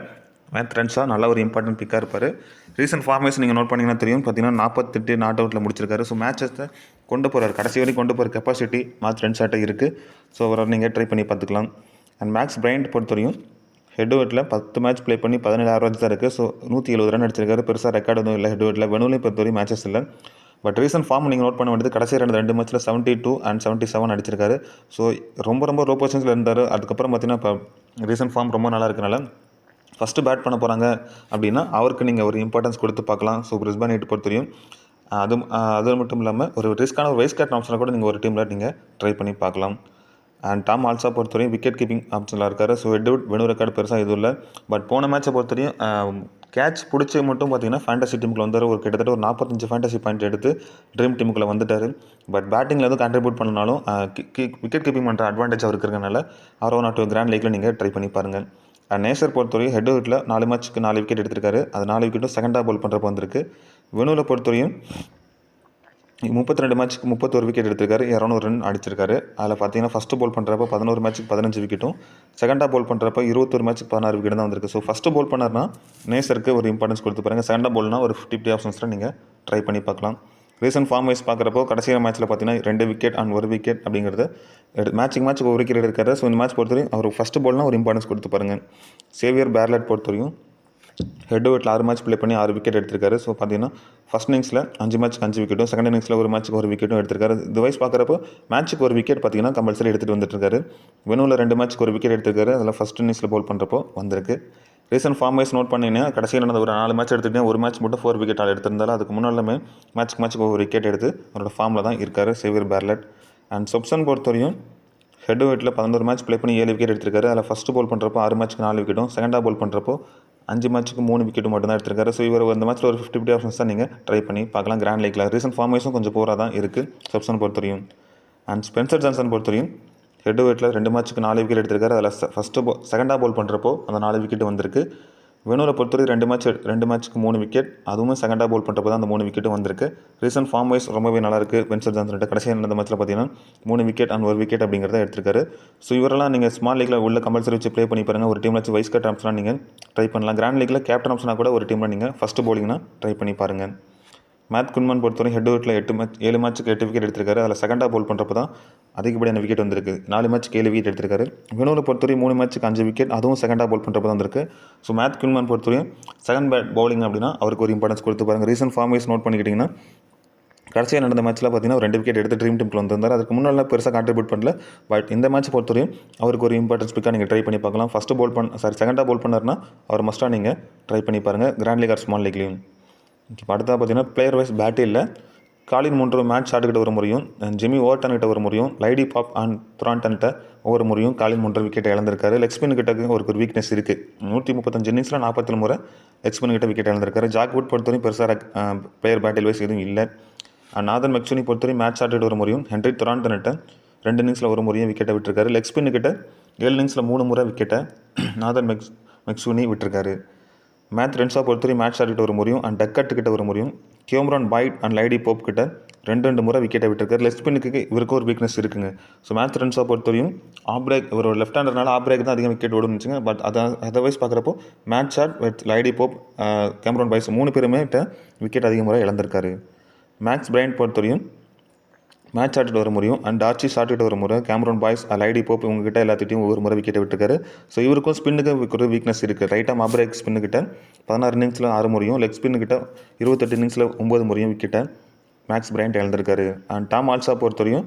மேத் ரென்ஷா நல்ல ஒரு இம்பார்ட்டன்ட் பிக்காக இருப்பார். ரீசன்ட் ஃபார்மேஷன் நீங்கள் நோட் பண்ணிங்கன்னா தெரியும். பார்த்தீங்கன்னா 48 நாட் அவுட்டில் முடிச்சிருக்காரு. ஸோ மேட்சஸை கொண்டு போகிறார், கடைசி வரைக்கும் கொண்டு போகிற கெப்பாசிட்டி மேத் ரென்ஷாட்டை இருக்குது. ஸோ அவரை நீங்கள் ட்ரை பண்ணி பார்த்துக்கலாம். அண்ட் மேக்ஸ் பிரையண்ட் பொறுத்தவரையும் ஹெட்வர்ட்டில் 10 மேட்ச் ப்ளே பண்ணி 17 ஆவரேஜ் தான் இருக்குது. ஸோ 170 ரன் அடிச்சிருக்காரு. பெருசாக ரெக்கார்டு எதுவும் இல்லை ஹெட்வர்ட்டில். வெனுலையும் பொறுத்தவரையும் மேட்சஸ் இல்லை. பட் ரீசன்ட் ஃபார்ம் நீங்கள் நோட் பண்ண வேண்டியது கடைசி 2 மேட்ச்சில் 72 and 77 அடிச்சிருக்காரு. ஸோ ரொம்ப லோ பொசிஷனில் இருந்தார். அதுக்கப்புறம் பார்த்தீங்கன்னா இப்போ ரீசன்ட் ஃபார்ம் ரொம்ப நல்லா இருக்கனால ஃபஸ்ட்டு பேட் பண்ண போகிறாங்க அப்படின்னா அவருக்கு நீங்கள் ஒரு இம்பார்ட்டன்ஸ் கொடுத்து பார்க்கலாம். ஸோ பிரிஸ்பன் ஹீட் பொறுத்தவரையும் அது மட்டும் இல்லாமல் ஒரு ரிஸ்க்கான ஒரு வைஸ் கேப்டன் ஆப்ஷனை கூட நீங்கள் ஒரு டீமில் நீங்கள் ட்ரை பண்ணி பார்க்கலாம். அண்ட் டாம் ஆல்சா பொறுத்தவரையும் விக்கெட் கீப்பிங் ஆப்ஷனில் இருக்கார். ஸோ ஹெட்வர்ட் வெனு ரெக்கார்டு பெருசாக எதுவும் இல்லை. பட் போன மேட்சை பொறுத்தவரையும் கேட்ச் பிடிச்சி மட்டும் பார்த்தீங்கன்னா ஃபேண்டசி டீமுக்குள்ள வந்தார். ஒரு கிட்டத்தட்ட ஒரு 45 ஃபேண்டசி பாயிண்ட் எடுத்து ட்ரீம் டீமுக்குள்ளே வந்துட்டார். பட் பேட்டிங்கில் எதுவும் கான்ட்ரிபியூட் பண்ணனாலும் விக்கெட் கீப்பிங் பண்ணுற அட்வான்டேஜ் அவருக்கு இருக்கிறனால அவர் 1 or 2 கிராண்ட் லீக்கில் நீங்கள் ட்ரை பண்ணி பாருங்கள். நேசர் பொறுத்தவரையும் ஹெட்வர்ட்டில் 4 மேட்ச்சுக்கு 4 விக்கெட் எடுத்திருக்காரு. அது 4 விக்கெட்டும் செகண்டாக பால் பண்ணுறப்போ வந்திருக்கு. வெனுவில் பொறுத்தவரையும் 32 மேட்ச்சுக்கு 31 விக்கெட் எடுத்திருக்காரு. 200 ரன் அடிச்சிருக்காரு. அதில் பார்த்தீங்கன்னா ஃபஸ்ட்டு பால் பண்ணுறப்போ 11 மேட்ச்சுக்கு 15 விக்கெட்டும், செகண்டாக பால் பண்ணுறப்போ 21 மேட்ச்சுக்கு 16 விக்கெட் தான் வந்திருக்கு. ஸோ ஃபஸ்ட்டு பால் பண்ணார்னா நேசருக்கு ஒரு இம்பார்ட்டன்ஸ் கொடுத்து பாருங்கள். செகண்டாக பால்னா ஒரு 50 ஆப்ஷன்ஸில் நீங்கள் ட்ரை பண்ணி பார்க்கலாம். ரீசன்ட் ஃபார்ம் வைஸ் பார்க்குறப்போ கடைசியான மேட்ச்சில் பார்த்தீங்கன்னா 2 விக்கெட் அண்ட் 1 விக்கெட் அப்படிங்கிறது மேட்ச்சுக்கு ஒரு விக்கெட் எடுக்காரு. ஸோ இந்த மேட்ச் பொறுத்தவரையும் அவர் ஃபஸ்ட்டு பால்னால் ஒரு இம்பார்ட்டன்ஸ் கொடுத்து பாருங்கள். சேவியர் பேர்லெட் பொறுத்தவரையும் ஹெட்வர்ட்டில் 6 மேட்ச் ப்ளே பண்ணி 6 விக்கெட் எடுத்திருக்காரு. ஸோ பார்த்தீங்கன்னா ஃபஸ்ட் இன்னிங்ஸில் 5 மேட்ச்க்கு 5 விக்கெட்டும், செகண்ட் இன்னிங்ஸில் ஒரு மேட்ச்சுக்கு 1 விக்கெட்டும் எடுத்திருக்காரு. இது வைஸ் பார்க்குறப்போ மேட்ச்சுக்கு 1 விக்கெட் பார்த்தீங்கன்னா கம்பல்சரி எடுத்துகிட்டு வந்துட்டுருக்காரு. வெனுவில் 2 மேட்ச்சுக்கு 1 விக்கெட் எடுத்திருக்காரு. அதில் ஃபஸ்ட் இன்னிங்ஸில் பால் பண்ணுறப்போ வந்திருக்கு. ரீசன்ட் ஃபார்ம் வைஸ் நோட் பண்ணிங்கன்னா கடைசியில் நடந்த ஒரு 4 மேட்ச் எடுத்துக்கிட்டேன், ஒரு மேட்ச் மட்டும் 4 விக்கெட் எடுத்திருந்தாலும் அதுக்கு முன்னாலுமே மேட்ச்சுக்கு ஒரு விக்கெட் எடுத்து அவரோட ஃபார்மில் தான் இருக்கார் சேவியர் பெர்லட். அண்ட் சொப்சன் பொறுத்தவரையும் ஹெட் வெயிட்டில் 11 மேட்ச் ப்ளே பண்ணி 7 விக்கெட் எடுத்திருக்காரு. அதில் ஃபஸ்ட்டு பால் பண்ணுறப்போ 6 மேட்ச்சுக்கு 4 விக்கெட்டும், செகண்டாக பால் பண்ணுறப்போ 5 மேட்ச்சுக்கு 3 விக்கெட்டும் மட்டும் தான் எடுத்திருக்காரு. ஸோ இவர் அந்த மேட்ச்சில் ஒரு 50-50 ஆப்ஷன்ஸ் தான் நீங்கள் ட்ரை பண்ணி பார்க்கலாம் கிராண்ட் லீக்கில். ரீசன்ட் ஃபார்ம் வைஸும் கொஞ்சம் போராக தான் இருக்குது சொப்சன் பொறுத்தவரையும். அண்ட் ஸ்பென்சர் ஜான்சன் பொறுத்தவரையும் ஹெட் வெயிட்டில் 2 மேட்ச்சுக்கு 4 விக்கெட் எடுத்திருக்காரு. அதில் செகண்டாக பால் பண்ணுறப்போ அந்த 4 விக்கெட் வந்திருக்கு. வெனூரை பொறுத்தவரை 2 மேட்ச்சுக்கு 3 விக்கெட், அதுவும் செகண்டாக பால் பண்ணுறப்போ தான் அந்த 3 விக்கெட்டும் வந்திருக்கு. ரீசன்ட் ஃபார்ம் வைஸ் ரொம்பவே நல்லாயிருக்கு ஸ்பென்சர் ஜான்சன். கடைசியாக நடந்த மேட்ச்சில் பார்த்தீங்கன்னா 3 விக்கெட் அண்ட் 1 விக்கெட் அப்படிங்கிறத எடுத்திருக்காரு. ஸோ இவரெல்லாம் நீங்கள் ஸ்மால் லீக்கில் உள்ள கம்பல்சரி வச்சு ப்ளே பண்ணி பாருங்கள். ஒரு டீமில் வச்சு வைஸ் கேப்டன் ஆப்ஷனாக நீங்கள் ட்ரை பண்ணலாம். கிராண்ட் லீக்கில் கேப்டன் ஆப்ஷனாக கூட ஒரு டீமில் நீங்கள் ஃபஸ்ட்டு பவுலிங்னா ட்ரை பண்ணி பாருங்கள். மேத் குன்மன் பொறுத்தவரை ஹெட் வெயிட்டில் 7 மேட்ச்சுக்கு 8 விக்கெட் எடுத்திருக்காரு. அதில் செகண்டாக பால் பண்ணுறப்போ தான் அதிகப்படியான விக்கெட் வந்திருக்கு. 4 மேட்ச்சுக்கு 7 விக்கெட் எடுத்திருக்காரு. வெனூரை பொறுத்தவரை 3 மேட்ச்சுக்கு 5 விக்கெட், அதுவும் செகண்டாக பால் பண்ணுறப்போ தான் வந்திருக்கு. ஸோ மேத் குன்மன் பொறுத்தவரையும் செகண்ட் பவுலிங் அப்படின்னா அவருக்கு ஒரு இம்பார்ட்டன்ஸ் கொடுத்து பாருங்கள். ரீசன்ட் ஃபார்ம் வைஸ் நோட் பண்ணிக்கிட்டிங்கன்னா கடைசியாக நடந்த மேட்ச்சில் பார்த்தீங்கன்னா 2 விக்கெட் எடுத்து ட்ரீம் டீமில் வந்திருந்தார். அதுக்கு முன்னாடி பெருசாக கான்ட்ரிபியூட் பண்ணல. பட் இந்த மேட்ச் பொறுத்தவரையும் அவருக்கு ஒரு இம்பார்ட்டன்ஸ் பிக்காக நீங்கள் ட்ரை பண்ணி பார்க்கலாம். செகண்டாக பால் பண்ணார்னா அவர் மஸ்ட்டாக நீங்கள் ட்ரை பண்ணி பாருங்கள் கிராண்ட் லீக் ஆர் ஸ்மால் லீக்லையும். இப்போ அடுத்தா பார்த்தீங்கன்னா பிளேயர் வைஸ் பேட்டே இல்லை. காலின் முன்ரோ மேட்ச் ஷாட்டுக்கிட்ட ஒரு முறையும், ஜிம்மி ஓவர்டன் கிட்ட ஒரு முறையும், லைடி பாப் அண்ட் துரான்டன்கிட்ட ஒவ்வொரு முறையும் காலின் முன்ரோ விக்கெட்டை இழந்திருக்காரு. லெக் ஸ்பின் கிட்ட ஒரு வீக்னஸ் இருக்குது. 135 இன்னிங்ஸில் 47 முறை லெக் ஸ்பின் கிட்ட விக்கெட் இழந்திருக்காரு. ஜாக் வுட் பொறுத்தவரையும் பெருசாக பிளேயர் பேட்டில் வைஸ் எதுவும் இல்லை. நாதன் மெக்சூனி பொறுத்தவரையும் மேட்ச் ஷாட்டுக்கிட்ட ஒரு முறையும், ஹென்ரி துரான்டன்கிட்ட 2 இன்னிங்ஸில் ஒரு முறையும் விக்கெட்டை விட்டுருக்காரு. லெக் ஸ்பின் கிட்ட 7 இன்னிங்ஸில் 3 முறை விக்கெட்டை நாதன் மெக்சூனி விட்டுருக்காரு. மேத் ரென்ஸா பொறுத்தவரை மேட்ச் ஆடிட்டு ஒரு முறையும் அண்ட் டக்கட் கிட்ட ஒரு முறையும், கேம்ரான் பாய்ட் அண்ட் லைடி போப் கிட்ட 2 முறை விக்கெட்டை விட்டுருக்காரு. லெக் ஸ்பின்னுக்கு இவருக்கு ஒரு வீக்னஸ் இருக்குங்க. ஸோ மேத் ரென்ஸா பொறுத்தவரையும் ஆஃப் பிரேக், ஒரு லெஃப்ட் ஹேண்டர்னால ஆஃப் பிரேக் தான் அதிகம் விக்கெட் ஓடுனுச்சுங்க. பட் அதர்வைஸ் பார்க்குறப்போ match Short with Lloyd Pope, Cameron Boyce 3 பேருமே விக்கெட் அதிக முறை இழந்திருக்காரு. மேக்ஸ் பிரையண்ட் பொறுத்தவரையும் மேட்ச் ஆடிட்டு ஒரு முறையும் அண்ட் டார்ச்சி ஷாட்டிட்டு ஒரு முறை, கேம்ரான் பாய்ஸ் லைடி போப் இவங்ககிட்ட எல்லாத்திட்டையும் ஒவ்வொரு முறை விக்கெட்டை விட்டுருக்காரு. ஸோ இவருக்கும் ஸ்பின்னுக்கு ஒரு வீக்னஸ் இருக்குது. ரைட்டாக மாப்ரேக் ஸ்பின்னுக்கிட்ட 16 இன்னிங்ஸில் 6 முறையும், லெக் ஸ்பின்னுக்கிட்ட 28 இன்னிங்ஸில் 9 முறையும் விக்கெட்டை மேக்ஸ் பிரையண்ட் இழந்திருக்காரு. அண்ட் டாம் ஆல்சா பொறுத்தவரையும்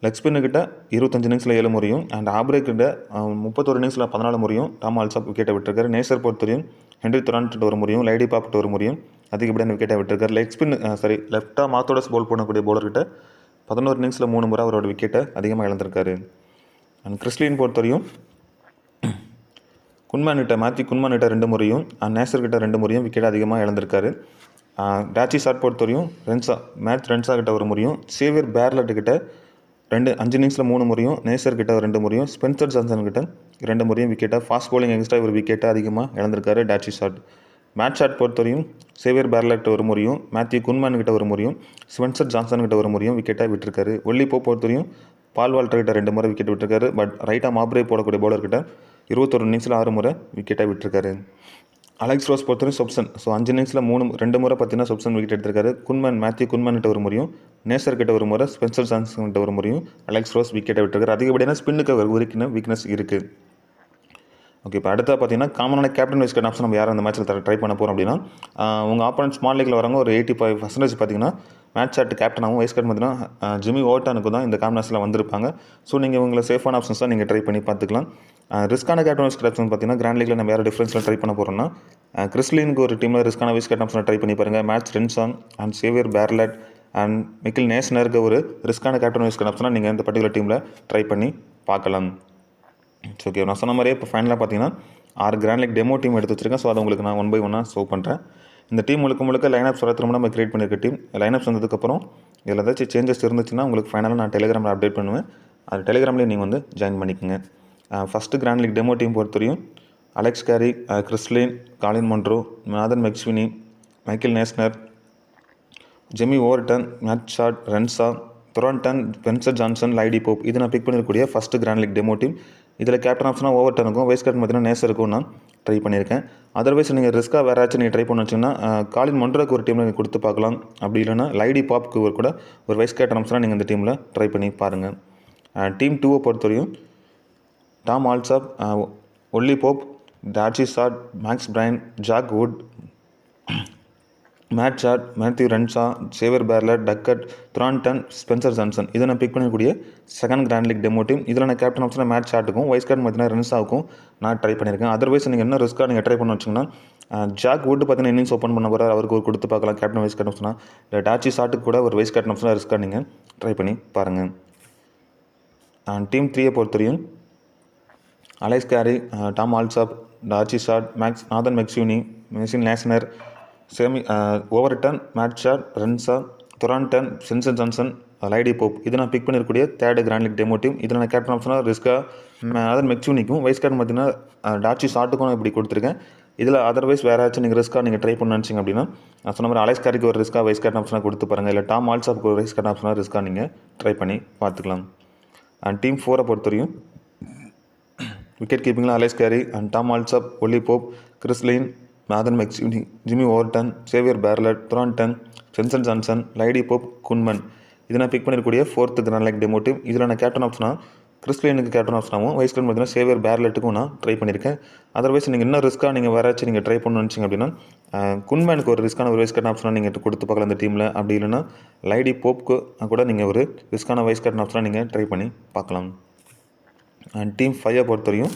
லெக் ஸ்பின்னுக்கிட்ட 25 இன்னிங்ஸில் 7 முறையும் அண்ட் ஆப்ரேக்கிட்ட 31 இன்னிங்ஸில் 14 முறையும் டாம் ஆல்சா விக்கெட்டை விட்டுருக்காரு. நேசர் பொறுத்தவரையும் ஹென்ரி துரான்ட் ஒரு முறையும், லைடி பாப்ட்டு ஒரு முறையும் அதிகப்படியான விக்கெட்டை விட்டுருக்காரு. லெஃப்டாக மாத்தோடஸ் போல் பண்ணக்கூடிய பவுலர்கிட்ட 11 இன்னிங்ஸில் 3 முறை அவரோட விக்கெட்டை அதிகமாக இழந்திருக்காரு. அண்ட் கிறிஸ்லின் பொறுத்தவரையும் மேத்யூ குன்மான் கிட்ட 2 முறையும் அண்ட் நேசர் கிட்ட 2 முறையும் விக்கெட் அதிகமாக இழந்திருக்காரு. டாச்சி ஷாட் பொறுத்தவரையும் மேத் ரென்ஸா கிட்ட ஒரு முறையும், சேவியர் பெர்லட் கிட்ட 5 இன்னிங்ஸில் 3 முறையும், நேசர் கிட்ட 2 முறையும், ஸ்பென்சர் ஜான்சன் கிட்ட 2 முறையும் விக்கெட்டை ஃபாஸ்ட் பவுலிங் எக்ஸ்ட்ரா ஒரு விக்கெட்டை அதிகமாக இழந்திருக்காரு டாச்சி ஷாட். மேட்ச் ஷாட் பொறுத்தவரையும் சேவியர் பெர்லட் ஒரு முறையும், மேத்யூ குன்மான் கிட்ட ஒரு முறையும், ஸ்பென்சர் ஜான்சன் கிட்ட ஒரு முறையும் விக்கெட்டை விட்டுருக்காரு. ஒல்லி போப் பொறுத்தவரையும் பால் வால்டர் கிட்ட 2 முறை விக்கெட் விட்டுருக்காரு. பட் ரைட்டாக மாப்ரே போடக்கூடிய பவுலர்கிட்ட 21 இன்னிங்ஸில் 6 முறை விக்கெட்டை விட்டுருக்காரு. அலெக்ஸ் ரோஸ் பொறுத்தவரையும் சொப்சன், ஸோ 5 இன்னிங்ஸில் 2 முறை பார்த்தீங்கன்னா சொப்சன் விக்கெட் எடுத்திருக்காரு. மேத்யூ குன்மான் கிட்ட ஒரு முறையும், நேசர் கிட்ட ஒரு முறை, ஸ்பென்சர் ஜான்சன் கிட்ட ஒரு முறையும் அலெக்ஸ் ரோஸ் விக்கெட்டை விட்டுருக்காரு. அதிகப்படியான ஸ்பின்னுக்கு ஒரு வீக்னஸ் இருக்குது. ஓகே, இப்போ அடுத்தா பார்த்தீங்கன்னா காமனான கேப்டன் வைஸ் கேப்டன் ஆப்ஷன் நம்ம யார் அந்த மேட்ச்சில் ட்ரை பண்ண போகிறோம் அப்படின்னா, உங்கள் ஆப்போனன்ட் ஸ்மால் லீக்கில் வரவங்க ஒரு 85% பார்த்தீங்கன்னா மேட்ச் ஆட்டு கேப்டனாகவும் வைஸ் கேப்டன் பார்த்தீங்கன்னா ஜிம்மி ஓவர்டனுக்கு தான் இந்த காம்பினேஷனில் வந்திருப்பாங்க. ஸோ நீங்கள் உங்களை சேஃபான ஆப்ஷன்ஸ் தான் நீங்கள் ட்ரை பண்ணி பார்த்துக்கலாம். ரிஸ்க்கான கேப்டன் வைஸ் கேப்டன் பார்த்தீங்கன்னா கிராண்ட் லீக்கில் நம்ம வேறு டிஃப்ரென்ஸில் ட்ரை பண்ண போகிறோம்னா, கிறிஸ்லினுக்கு ஒரு டீமில் ரிஸ்க்கான வைஸ் கேப்டன் ஆப்ஷனை ட்ரை பண்ணி பாருங்கள். மேட்ச் ரென்சான் அண்ட் சேவியர் பெர்லட் அண்ட் மிக்கில் நேஸ்னருக்கு ஒரு ரிஸ்க்கான கேப்டன் வைஸ் கேப்டன் ஆப்ஷனாக நீங்கள் இந்த பர்டிகுலர் டீமில் ட்ரை பண்ணி பார்க்கலாம். ஓகே, நான் சொன்ன மாதிரியே இப்போ ஃபைனலாக பார்த்தீங்கன்னா 6 கிராண்ட் லீக் டெமோ டீம் எடுத்து வச்சிருக்கேன். ஸோ அதை உங்களுக்கு நான் 1 by 1 ஷோ பண்ணுறேன். இந்த டீம் முழுக்க லைனப் திரும்ப நம்ம கிரியேட் பண்ணியிருக்க டீம். லைனப்ஸ் வந்ததுக்கப்புறம் இதில் ஏதாச்சும் சேஞ்சஸ் இருந்துச்சுன்னா உங்களுக்கு ஃபைனலாக நான் டெலிகிராமில் அப்டேட் பண்ணுவேன். அது டெலிகிராம்லேயே நீங்கள் வந்து ஜாயின் பண்ணிக்கோங்க. First grand league demo team பொறுத்தவரையும் Alex Carey, Chris Lynn, Colin Munro, Nathan McSweeney, Michael Neser, Jamie Overton, Matt Short, Renshaw, Thornton, Spencer Johnson, Lloyd Pope, இது நான் பிக் பண்ணியிருக்கக்கூடிய first grand league demo team. இதில் கேப்டன் ஆப்ஷனாக ஓவர்டனுக்கும் வைஸ் கேப்டன் பார்த்தீங்கன்னா நேசருக்கும் நான் ட்ரை பண்ணியிருக்கேன். அதர்வைஸ் நீங்கள் ரிஸ்க்காக வேறு ஆச்சும் நீங்கள் ட்ரை பண்ண வச்சிங்கன்னா காலின் மொன்ரோக்கு ஒரு டீமில் நீங்கள் கொடுத்து பார்க்கலாம். அப்படி இல்லைன்னா லைடி பாப்க்கு கூட ஒரு வைஸ் கேப்டன் ஆப்ஷனாக நீங்கள் இந்த டீமில் ட்ரை பண்ணி பாருங்கள். டீம் 2 பொறுத்தவரையும் Tom Alsop, Ollie Pope, Darcy Short, Max Bryant, Jack Wood, Matt Short, Matthew Renshaw, Xavier Bartlett, Duckett, Thornton, Spencer Johnson இதை நான் பிக் பண்ணக்கூடிய second grand league demo team. இதில் நான் கேப்டன் ஆப்ஷனாக மேட் ஷாட்டுக்கும் வைஸ் கேப்டன் பார்த்தீங்கன்னா ரென்ஷாவுக்கும் நான் ட்ரை பண்ணியிருக்கேன். அதர்வைஸ் நீங்கள் என்ன ரிஸ்க்காக நீங்கள் ட்ரை பண்ண வச்சிங்கன்னா ஜாக் வுட் பார்த்தீங்கன்னா இன்னிங்ஸ் ஓப்பன் பண்ண போகிறார், அவருக்கு ஒரு கொடுத்து பார்க்கலாம் கேப்டன் வைஸ் கேப்டன் ஆப்ஷனாக. இல்லை டாச்சி ஷாட்டுக்கு கூட ஒரு வைஸ் கேப்டன் ஆப்ஷனாக ரிஸ்க்காக நீங்கள் ட்ரை பண்ணி பாருங்கள். டீம் 3 பொறுத்தவரையும் Alex Carey, Tom Alsop, Darcy Short, Nathan McSweeney, Michael Neser, Overton, Matt Short, Renshaw, Thornton, Spencer Johnson, Lloyd Pope இது நான் பிக் பண்ணிருக்கக்கூடிய third grand league demo team. இதில் நான் கேப்டன் ஆப்ஷனாக ரிஸ்கா நாதன் மெக்ஸ்யூனிக்கும் வைஸ் கேப்டன் பார்த்தீங்கன்னா டாச்சி ஷாட்டுக்கும் நான் இப்படி கொடுத்துருக்கேன். இதில் அதர்வைஸ் வேறு ஏதாச்சும் நீங்கள் ரிஸ்க்காக நீங்கள் ட்ரை பண்ண நினச்சிங்க அப்படின்னா நான் சொன்ன மாதிரி அலைஸ் கேரிக்கு ஒரு ரிஸ்க்காக வைஸ் கேப்டன் ஆப்ஷனாக கொடுத்து பாருங்கள். இல்லை டாம் ஆல்சாப்புக்கு ஒரு வைஸ் கேப்டன் ஆப்ஷனாக ரிஸ்க்காக நீங்கள் ட்ரை பண்ணி பார்த்துக்கலாம். டீம் 4 பொறுத்தவரையும் விக்கெட் கீப்பிங்கில் Alex Carey, Tom Alsop, Ollie Pope, Chris Lynn, Nathan McSweeney, Jimmy Overton, Xavier Bartlett, Thornton, Spencer Johnson, Lloyd Pope, Kuhnemann இது நான் பிக் பண்ணிருக்கக்கூடிய 4th grand league demo team. இதில் நான் கேப்டன் ஆப்ஷனாக கிறிஸ் லைனுக்கு கேப்டன் ஆப்ஷனாகவும் வைஸ் கேப்டன் பார்த்தீங்கன்னா சேவியர் பேர்லெட்டுக்கும் நான் ட்ரை பண்ணியிருக்கேன். அதர்வைஸ் நீங்கள் என்ன ரிஸ்க்காக நீங்கள் வேறாச்சும் நீங்கள் ட்ரை பண்ணணும்னு நினச்சிங்க அப்படின்னா குன்மேனுக்கு ஒரு ரிஸ்க்கான ஒரு வைஸ் கேப்டன் ஆப்ஷனாக நீங்கள் கொடுத்து பார்க்கலாம் இந்த டீமில். அப்படி இல்லைன்னா லைடி போப்க்கு கூட நீங்கள் ஒரு ரிஸ்க்கான வைஸ் கேப்டன் ஆப்ஷனாக நீங்கள் ட்ரை பண்ணி பார்க்கலாம். டீம் 5 பொறுத்தவரையும்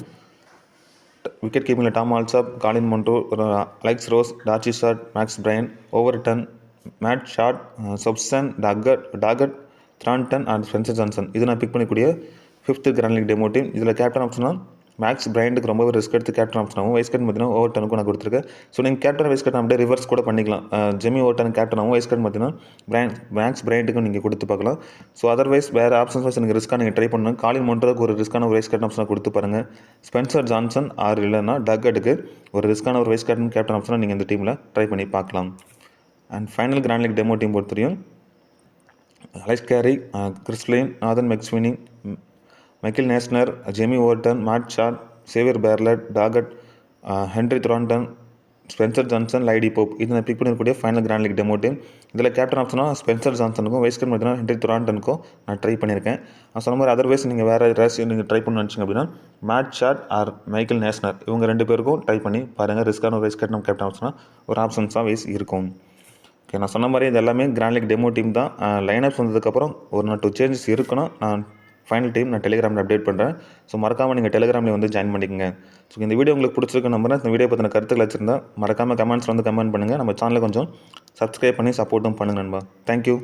விக்கெட் கீப்பிங்கில் Tom Alsop, Colin Munro, Alex Ross, Darcy Short, Max Bryant, Overton, Matt Short, Swepson, Duckett, Thornton and Spencer Johnson இது நான் பிக் பண்ணக்கூடிய 5th grand league demo team. இதில் கேப்டன் ஆப்ஷனாக மேக்ஸ் பிரையனுக்கு ரொம்பவே ரிஸ்க் எடுத்து கேப்டன் ஆப்ஷனாகவும் வைஸ் கேப்டன் பார்த்தீங்கன்னா ஓவர்டனுக்கும் நான் கொடுத்துருக்கேன். ஸோ நீங்கள் கேப்டன் வைஸ் கேப்டன் அப்படியே ரிவர்ஸ் கூட பண்ணிக்கலாம். ஜெமி ஓவர்டன் கேப்டனாகவும் வைஸ் கேப்டன் பார்த்தீங்கன்னா மேக்ஸ் பிரையனுக்கும் நீங்கள் கொடுத்து பார்க்கலாம். ஸோ அதர்வைஸ் வேறு ஆப்ஷன்ஸ் வைஸ் நீங்கள் ரிஸ்க்காக நீங்கள் ட்ரை பண்ணணும். காலின் மொன்ரோக்கு ஒரு ரிஸ்க்கான ஒரு வைஸ் கேப்டன் ஆப்ஷனாக கொடுத்து பாருங்கள். ஸ்பென்சர் ஜான்சன் ஆர் இல்லைன்னா டக்கட்டுக்கு ஒரு ரிஸ்க்கான ஒரு வைஸ் கேப்டன் ஆப்ஷனாக நீங்கள் இந்த டீமில் ட்ரை பண்ணி பார்க்கலாம். And final grand league demo team பொறுத்தவரையும் Alex Carey, Chris Lynn, Nathan McSweeney, Michael Neser, Jamie Overton, Matt Short, Xavier Bartlett, Duckett, Henry Thornton, Spencer Johnson, Lloyd Pope இது நான் பிக் பண்ணிருக்கக்கூடிய final grand league demo team. இதில் கேப்டன் ஆப்ஷனாக ஸ்பென்சர் ஜான்சனுக்கும் வைஸ் கேப்டன் பார்த்தீங்கன்னா ஹென்ரி த்ரான்டனுக்கும் நான் ட்ரை பண்ணியிருக்கேன். நான் சொன்ன மாதிரி அதர்வைஸ் நீங்கள் வேறு ஏதாச்சும் நீங்கள் ட்ரை பண்ண நினச்சிங்க அப்படின்னா மேட் ஷாட் ஆர் மைக்கேல் நேஸ்னர் இவங்க 2 பேருக்கும் ட்ரை பண்ணி பாருங்கள். ரிஸ்க்கான வைஸ் கேப்டன் ஆப்ஷனாக ஒரு ஆப்ஷன்ஸாக வைஸ் இருக்கும். ஓகே, நான் சொன்ன மாதிரி இது எல்லாமே கிராண்ட் லீக் டெமோ டீம் தான். லைனப்ஸ் வந்ததுக்கப்புறம் ஒரு 2 சேஞ்சஸ் இருக்கணும். நான் ஃபைனல் டீம் நான் டெலிகிராமில் அப்டேட் பண்ணுறேன். ஸோ மறக்காமல் நீங்கள் டெலிகிராமில் வந்து ஜாயின் பண்ணிக்கங்க. ஸோ இந்த வீடியோ உங்களுக்கு பிடிச்சிருக்கு நம்புறேன். இந்த வீடியோ பற்றின கருத்துக்கள் வச்சுருந்தா மறக்காமல் கமெண்ட்ஸில் வந்து கமெண்ட் பண்ணுங்கள். நம்ம சேனலை கொஞ்சம் சப்ஸ்கிரைப் பண்ணி சப்போர்ட்டும் பண்ணுங்கள் நண்பா. தேங்க்யூ.